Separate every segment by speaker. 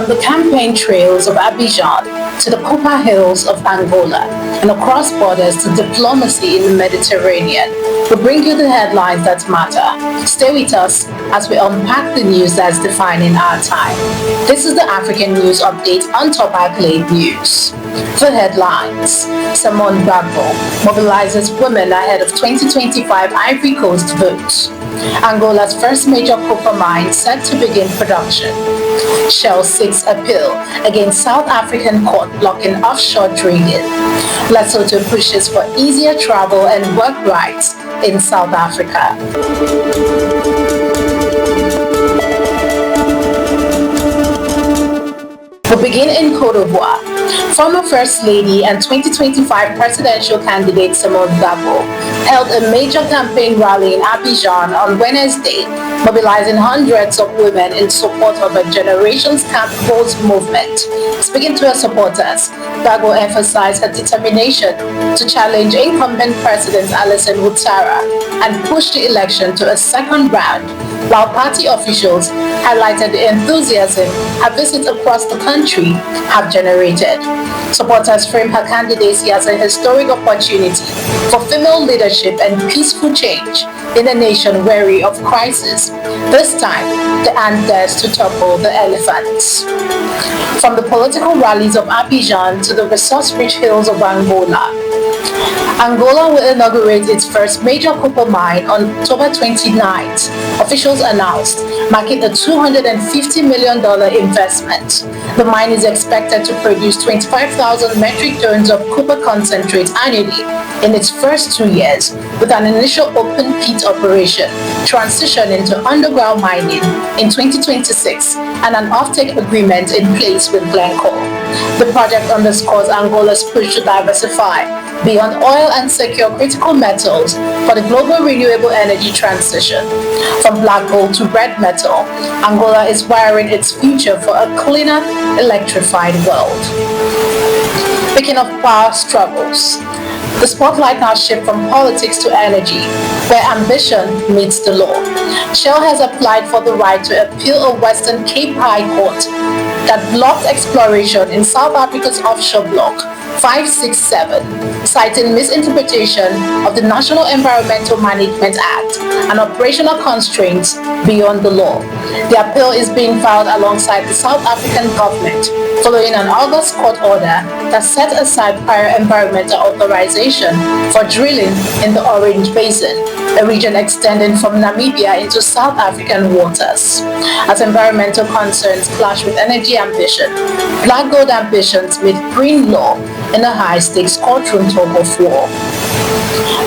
Speaker 1: the campaign trails of Abidjan to the Copper Hills of Angola and across borders to diplomacy in the Mediterranean, we bring you the headlines that matter. Stay with us as we unpack the news that's defining our time. This is the African News Update on Top Accolade News. The headlines: Simone Gbagbo mobilizes women ahead of 2025 Ivory Coast vote. Angola's first major copper mine set to begin production. Shell seeks appeal against South African court blocking offshore drilling. Lesotho pushes for easier travel and work rights in South Africa. We begin in Cote d'Ivoire. Former First Lady and 2025 presidential candidate Simone Gbagbo held a major campaign rally in Abidjan on Wednesday, mobilizing hundreds of women in support of a Generations Camp Vote movement. Speaking to her supporters, Gbagbo emphasized her determination to challenge incumbent President Alassane Ouattara and push the election to a second round, while party officials highlighted the enthusiasm her visit across the country have generated. Supporters frame her candidacy as a historic opportunity for female leadership and peaceful change in a nation weary of crisis. This time, the ant dares to topple the elephants. From the political rallies of Abidjan to the resource-rich hills of Angola, Angola will inaugurate its first major copper mine on October 29th, officials announced, marking a $250 million investment. The mine is expected to produce 25,000 metric tons of copper concentrate annually in its first 2 years, with an initial open pit operation transition into underground mining in 2026 and an offtake agreement in place with Glencore. The project underscores Angola's push to diversify beyond oil and secure critical metals for the global renewable energy transition. From black gold to red metal, Angola is wiring its future for a cleaner, electrified world. Speaking of power struggles, the spotlight now shifts from politics to energy, where ambition meets the law. Shell has applied for the right to appeal a Western Cape High Court that blocked exploration in South Africa's offshore block 567, citing misinterpretation of the National Environmental Management Act and operational constraints beyond the law. The appeal is being filed alongside the South African government following an August court order that set aside prior environmental authorization for drilling in the Orange Basin, a region extending from Namibia into South African waters. As environmental concerns clash with energy ambition, black gold ambitions meet green law in a high-stakes courtroom tug of war.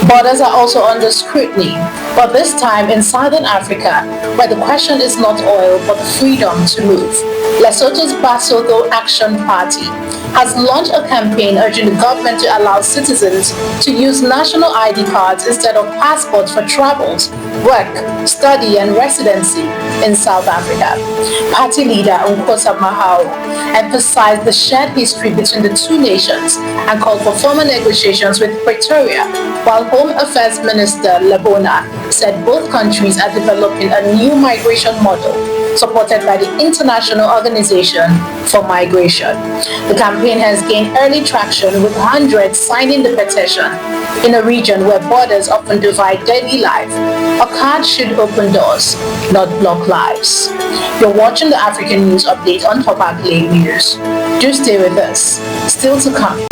Speaker 1: Borders are also under scrutiny, but this time in Southern Africa, where the question is not oil but the freedom to move. Lesotho's Basotho Action Party has launched a campaign urging the government to allow citizens to use national ID cards instead of passports for travels, work, study, and residency in South Africa. Party leader Nkosi Mahao emphasized the shared history between the two nations and called for formal negotiations with Pretoria, while Home Affairs Minister Lebona said both countries are developing a new migration model supported by the International Organization for Migration. The campaign has gained early traction, with hundreds signing the petition. In a region where borders often divide daily life, a card should open doors, not block lives. You're watching the African News Update on Top Accolade News. Do stay with us. Still to come.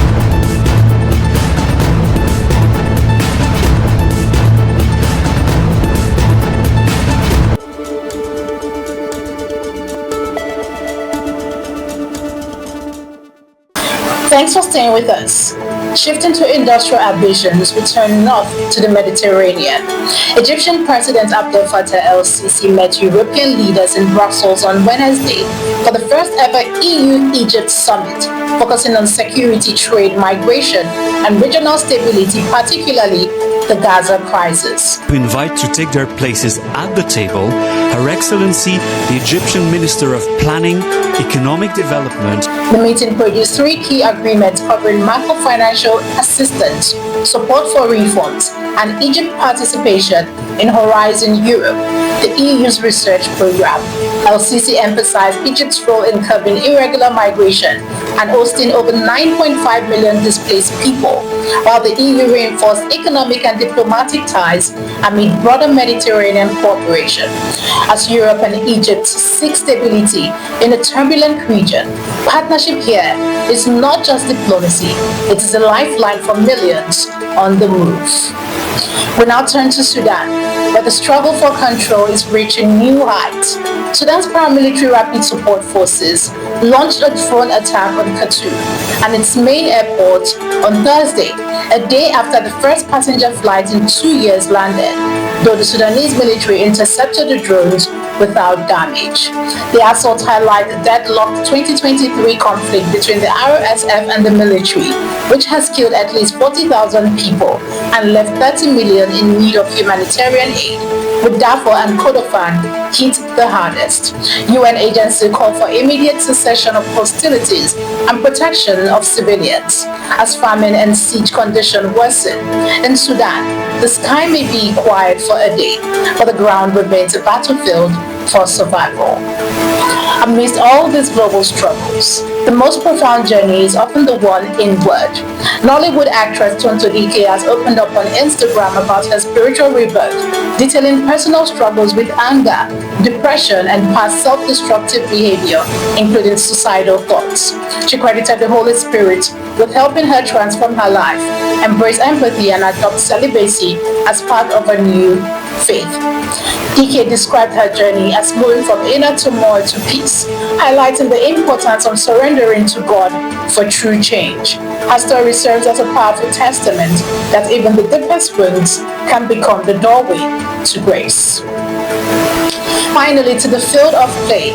Speaker 1: Thanks for staying with us. Shifting to industrial ambitions, we turn north to the Mediterranean. Egyptian President Abdel Fattah el-Sisi met European leaders in Brussels on Wednesday for the first ever EU-Egypt summit, focusing on security, trade, migration, and regional stability, particularly the Gaza crisis.
Speaker 2: To invite to take their places at the table, Her Excellency, the Egyptian Minister of Planning, Economic Development.
Speaker 1: The meeting produced 3 key agreements covering macro-financial assistance, support for reforms, and Egypt's participation in Horizon Europe, the EU's research program. El-Sisi emphasized Egypt's role in curbing irregular migration and hosting over 9.5 million displaced people, while the EU reinforced economic and diplomatic ties amid broader Mediterranean cooperation. As Europe and Egypt seek stability in a turbulent region, partnership here is not just diplomacy, it is a lifeline for millions on the move. We now turn to Sudan, where the struggle for control is reaching new heights. Sudan's paramilitary rapid support forces launched a drone attack on Khartoum and its main airport on Thursday, a day after the first passenger flight in 2 years landed, though the Sudanese military intercepted the drones without damage. The assault highlights the deadlocked 2023 conflict between the RSF and the military, which has killed at least 40,000 people and left 30 million in need of humanitarian aid, with Darfur and Kordofan hit the hardest. UN agencies call for immediate cessation of hostilities and protection of civilians as famine and siege conditions worsen. In Sudan, the sky may be quiet for a day, but the ground remains a battlefield for survival. Amidst all these global struggles, the most profound journey is often the one inward. Nollywood actress Tonto Dike has opened up on Instagram about her spiritual rebirth, detailing personal struggles with anger, depression, and past self-destructive behavior, including suicidal thoughts. She credited the Holy Spirit with helping her transform her life, embrace empathy, and adopt celibacy as part of a new faith. Dike described her journey as moving from inner turmoil to peace, highlighting the importance of surrendering to God for true change. Her story serves as a powerful testament that even the deepest wounds can become the doorway to grace. Finally, to the field of play.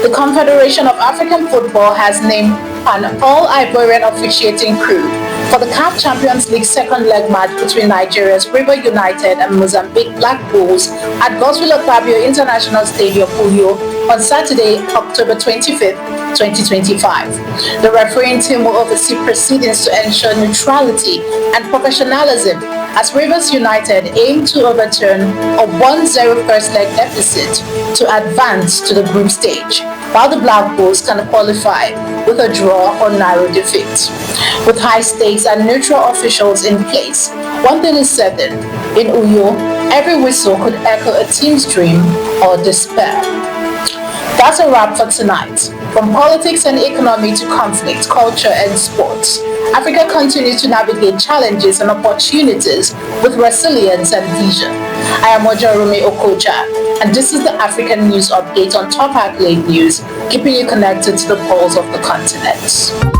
Speaker 1: The Confederation of African Football has named an all-Ivorian officiating crew for the CAF Champions League second leg match between Nigeria's River United and Mozambique Black Bulls at Godswill Akpabio International Stadium, Uyo, on Saturday, October 25th, 2025. The refereeing team will oversee proceedings to ensure neutrality and professionalism as Rivers United aim to overturn a 1-0 first leg deficit to advance to the group stage, while the Black Bulls can qualify with a draw or narrow defeat. With high stakes and neutral officials in place, one thing is certain: in Uyo, every whistle could echo a team's dream or despair. That's a wrap for tonight. From politics and economy to conflict, culture, and sports, Africa continues to navigate challenges and opportunities with resilience and vision. I am Ojarume Okocha, and this is the African News Update on Top Accolade News, keeping you connected to the pulse of the continent.